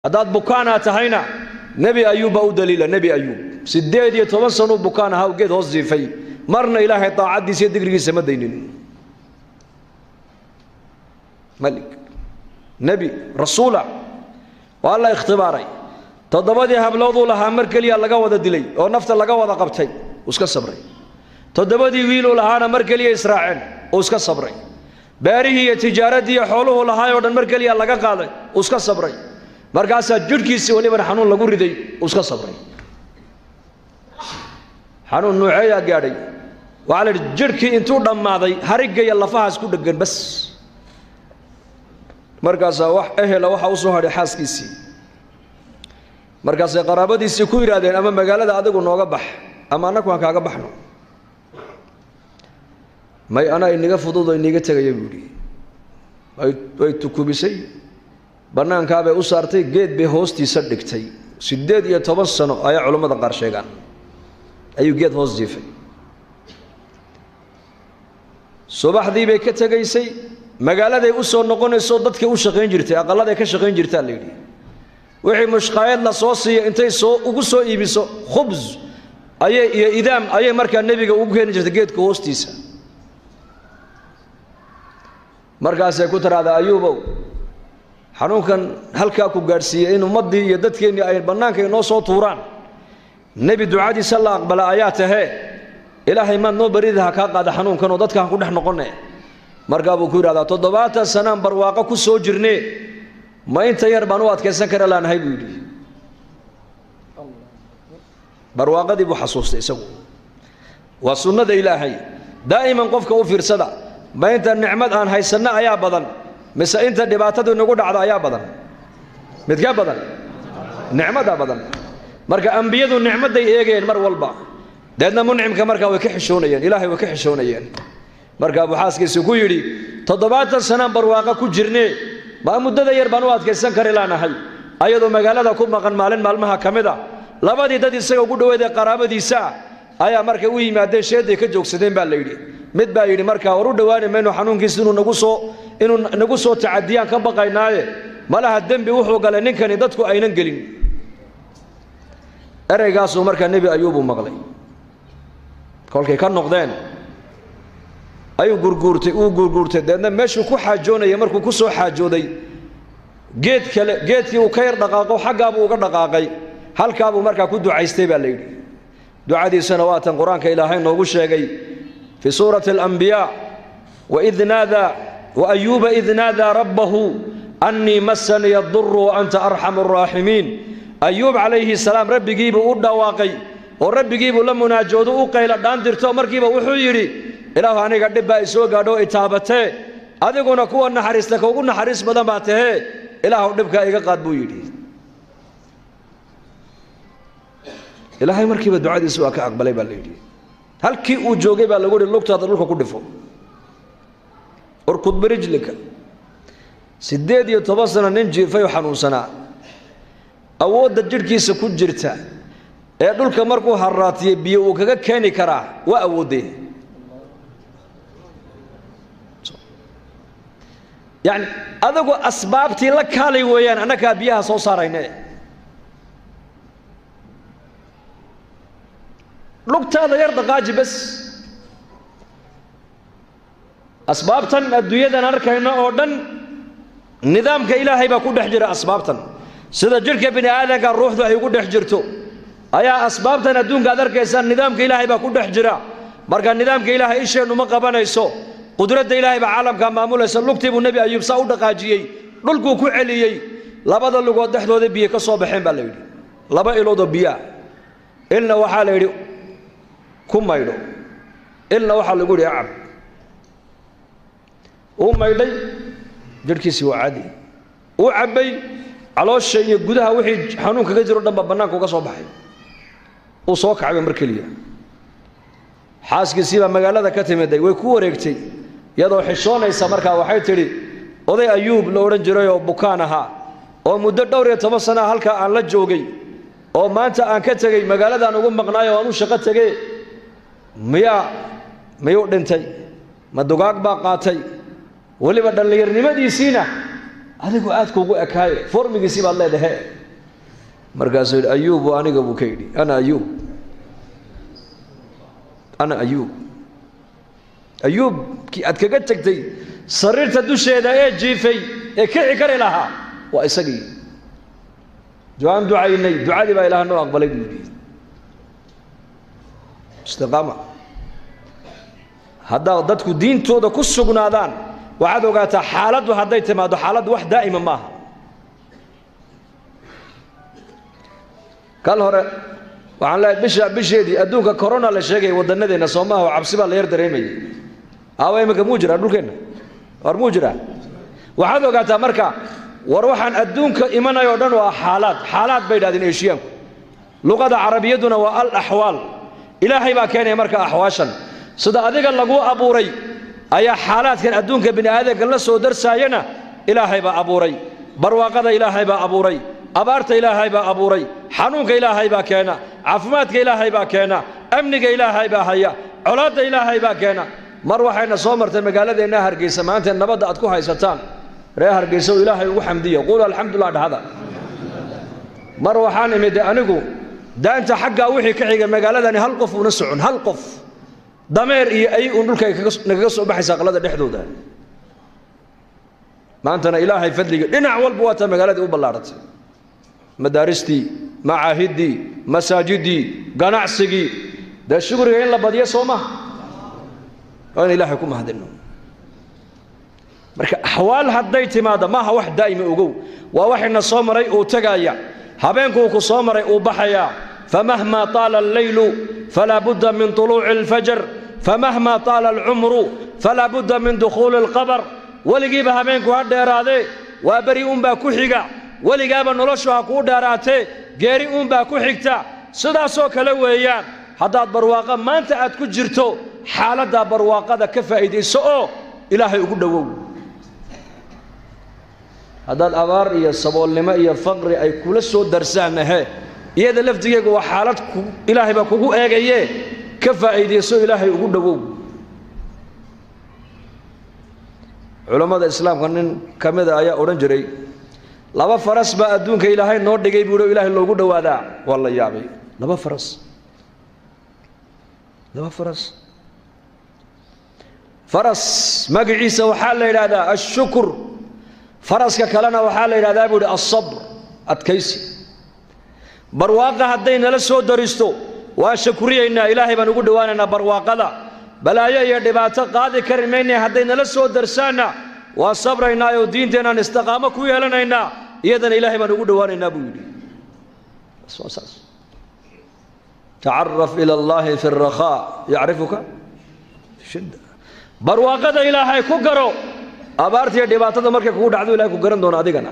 haddaad bukaana tahayna nebi ayuuba u daliila nebi ayuub 18 sano bukaan ahaa geed hoos jiifay marna ilaahay taacadiisa iyo digrigiisa ma daynin malik nebi rasuula waa la ikhtibaaray todobadii hablood uu lahaa mar kaliya laga wada dilay oo nafta laga wada qabtay iska sabray todobadii wiil uu lahaana mar kaliya israaceen oo iska sabray baarihi iyo tijaaradii xooluhu lahaay oo dhan mar kaliya laga qaaday oo iska sabray markaas jirkiisa waliba xanuun lagu riday oo iska sabray xanuun nuuceeya gaadhay waxa la jirkii intuu dhamaaday hariga iyo lafaha isku dhagan bas markaas wax ehela waxa uu soo hadhay xaaskiisii markaas qaraabadiisii ku yiraahdeen ama magaalada adigu nooga bax ama anaku aan kaaga baxno may ana inaga fududo inaga tagay buuri ay tukubisay banaanka bay u saartay geed bay hoostiisa dhigtay 18 sano ay culimada qaar sheegaan ayuu geed hoos jiifay subaxdii bay ka tagaysay magaaladay u soo noqonayso dadkii u shaqeyn jirtay aqaladay ka shaqeyn jirtay leeyahay wixii mushqaayad la soo siiyay intay soo ugu soo iibiso khubz ayay iyo idaam ayay markaa nabiga ugu keenin jirtay geedka hoostiisa markaas ay ku tiraada ayuubow xanuunkan halka ku gaarsiiyay in ummadii iyo dadkeenii ay banaanka inoo soo tuuraan nabi ducadiisa la aqbala ayaatahe ilaahay ma noo baridaha ka qaada xanuunkan oo dadka ku dhex noqonay markaa buu ku yiraahdaa 7 sano barwaaqo ku soo jirnay ma inta yar baan u adkeysan kara laanahay buu yiri barwaaqadii buu xasuustay isagu waa sunnada ilaahay daa'iman qofka u fiirsada ma inta nicmad aan haysana ayaa badan mise inta dhibaatadu nagu dhacdo ayaa badan mid ka badan nicmada badan marka anbiyadu nicmaday eegeen mar walba dadna muncimka marka way ka xishoonayeen ilaahay way ka xishoonayeen marka abu xaaskiisa ku yiri 7 sano barwaaqo ku jirnay ma muddada yar baan u adkeysan kara laanahay ayadoo magaalada ku maqan maalin maalmaha kamida labadii dad isaga ugu dhaweeday qaraabadiisa ayaa markay u yimaadeen sheeday ka joogsadeen baa la yiri mid baa yiri marka war u dhawaanay meenu xanuunkiisa inuu nagu soo tacaadiyaan ka baqaynaaye malaha dambi wuxuu galay ninkani dadku aynan gelin ereygaas oo marka nabi ayuub uu maqlay kolkay ka noqdeen ayuu gurgurtay dadna meeshu ku xaajoonay markuu ku soo xaajooday geedkii uu ka yar dhaqaaqo xagga buu uga dhaqaaqay halka buu marka ku ducaystay baa la yiri ducadiisana waa tan quraanka ilaahay noogu sheegay fi suurati al-anbiya wa idh nada wa ayyuba idh nada rabbahu anni massani ad-durru wa anta arhamur rahimin ayyub alayhi salam rabbigiibu u dhawaaqay oo rabbigiibu la munaajoodo u qayla dhaan dirto markiiba wuxuu yiri ilaahu aniga dhib baa isoo gaadho itaabatee adiguna kuwa naxariista ka ugu naxariis badan baa tahay ilaahu dhibka iga qaad buu yiri ilaahay markiiba ducadiisa waa ka aqbalay baa la yiri halkii uu joogay baa lagu yiri lugtaada dhulka ku dhifo urkud birijlika 18 sano nin jiifay xanuunsana awoodda jirkiisa ku jirta ee dhulka markuu haraatiyay biyo uu kaga keeni karaa waa awoodee يعني أذكو أسبابتي لك هالي ويان أنا كابيها صوصارين لقت هذا يرضى قاجي بس أسبابتن الدوية نركينا أردن نظام كإلهي بكون حجر أسبابتن سيدا جرك بني آدم كان روح ذا يقول حجرته أيا أسبابتن الدون قادر كيسان نظام كإلهي بكون حجرة مركا النظام كإلهي إيش إنه ما قبنا يسوع قدرة إلهي بعالم كان معمول يسلكتي بالنبي أيوب سعود قاجيي للكو كعليي لبضل لقوا دحدو ذي بيه كصوبحين بالليل لبا إلو ذبيا إلنا وحال يري كم يلو إلنا وحال يقول يا عم وما يلي جركيسي وعادي وعبي على الشيء جودها وحي حنون كجزر دم بناك وكصوبحين وصوك عبي مركلية xaaskiisa magaalada ka timiday way ku wareegtay iyadoo xishoonaysa marka waxay tiri oday ayuub la oran jiray oo bukaan ahaa oo muddo dhowr iyo 10 sano halka aan la joogay oo maanta aan ka tagay magaalada aan ugu maqnaayo aan u shaqo tagay miyaa dhintay ma dugaag baa qaatay waliba dhalinyarnimadiisina adigu aad kuugu ekaaye formigiisii baad leedahay markaasuu yidhi ayuubu aniga buu ka yidhi ana ayuub ayuubkii aad kaga tagtay sariirta dusheeda ee jiifay ee kici kari lahaa waa isagii ducaan ducaynay ducadii baa ilaah noo aqbalay buu yidhi istiqaama haddaa dadku diintooda ku sugnaadaan waxaad ogaataa xaaladdu hadday timaado xaaladdu wax daa'ima maaha kal hore waxaan leeyahay bisheedii adduunka corona la sheegay wadanadeena Soomaaliya oo cabsi baa la yar dareemayay aawa imika muu jira dhulkeena war muu jira waxaad ogaataa marka war waxaan adduunka imanayo dhan waa xaalad bay dhaadin eeshiyaanku luqada carabiyaduna waa al ahwaal ilaahay baa keenay marka ahwaashan sida adiga lagu abuuray ayaa xaaladkan adduunka bini aadamka la soo darsaayana ilaahay baa abuuray barwaaqada ilaahay baa abuuray abaarta ilaahay baa abuuray xanuunka ilaahay baa keena caafimaadka ilaahay baa keena amniga ilaahay baa haya colaadda ilaahay baa keena mar waxayna soo martay magaaladeena Hargeysa maanta nabadda aad ku haysataan ree Hargeysa oo ilaahay ugu xamdiyo qul alxamdulillah dhahada mar waxaan imid anigu daanta xagga wixii ka xiga magaaladani hal qof una socon hal qof dameer iyo ay uu dhulka naga soo baxaysa qalada dhexdooda maantana ilaahay fadliga dhinac walba waa ta magaalada u ballaaratay madaaristi macaahidi masaajidi ganacsiga da shukriga in la badiyo Soomaa oo ilaahay ku mahadino marka ahwaal hadday timaado maaha wax daa'ima ogow waa waxina soo maray oo tagaya habeenku ku soo maray oo baxaya famahma tala al-laylu fala budda min tulu'i al-fajr famahma tala al-umru fala budda min dukhul al-qabr waligiiba habeenku ha dheeraade waa bari baa ku xiga waligaaba noloshu ha ku dheeraatee geeri baa ku xigta sidaas oo kale weeyaan haddaad barwaaqa maanta aad ku jirto xaaladda barwaaqada ka faa'iideyso oo ilaahay ugu dhawow haddaad abaar iyo saboolnimo iyo faqri ay kula soo darsaan iyada laftigeegu waa xaalad ilaahay baa kugu eegaye ka faa'iideyso ilaahay ugu dhawow culimada islaamka nin kamida ayaa oran jiray laba faras ba adduunka ilaahay noo dhigay buu ilaahay loogu dhawaadaa walla yaabay laba faras faras magaciisa waxa la yiraahdaa ash-shukr faraska kalena waxa la yiraahdaa buu as-sabr adkaysi barwaaqa hadday nala soo daristo waa shukriyeynaa ilaahay baan ugu dhawaanaynaa barwaaqada balaayo iyo dhibaato qaadi karimeynaa hadday nala soo darsaana waa sabraynaa oo diinteena istiqaamo ku yeelanaynaa iyadana ilaahay baan ugu dhawaanaynaa buu yiri aswaas ta'arraf ila allah fi ar-rakha ya'rifuka shidda barwaaqada ilaahay ku garo abaartiyo dhibaatada markay kugu dhacdo ilaahay ku garan doona adigana